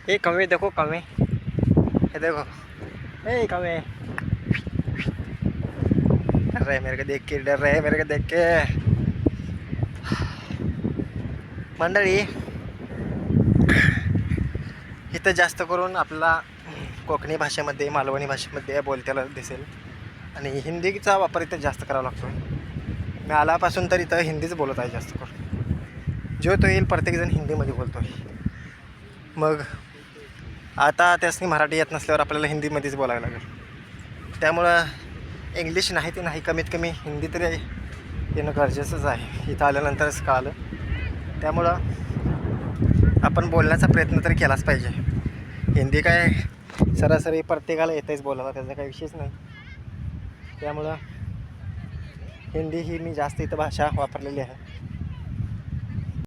ये कौवे देखो कौवे, ये देखो, ए कौवे डर रहे मेरे को देख के, डर रहे मेरे को देख के। मंडळी इथं जास्त करून आपला कोकणी भाषेमध्ये, मालवणी भाषेमध्ये बोलत्याला दिसेल आणि हिंदीचा वापर इथं जास्त करावा लागतो. मी आल्यापासून तर इथं हिंदीच बोलत आहे जास्त करून. जो तो येईल प्रत्येकजण हिंदीमध्ये बोलतो आहे. मग आता त्यासनी मराठी येत नसल्यावर आपल्याला हिंदीमध्येच बोलावं लागेल. त्यामुळं इंग्लिश नाही ते नाही, कमीत कमी हिंदी तरी येणं गरजेचंच आहे. इथं आल्यानंतरच कळालं. त्यामुळं आपण बोलण्याचा प्रयत्न तरी केलाच पाहिजे. हिंदी काय सरासरी प्रत्येकाला येतेच बोलायला, त्याचा काही विषयच नाही. त्यामुळं हिंदी ही मी जास्त इथं भाषा वापरलेली आहे.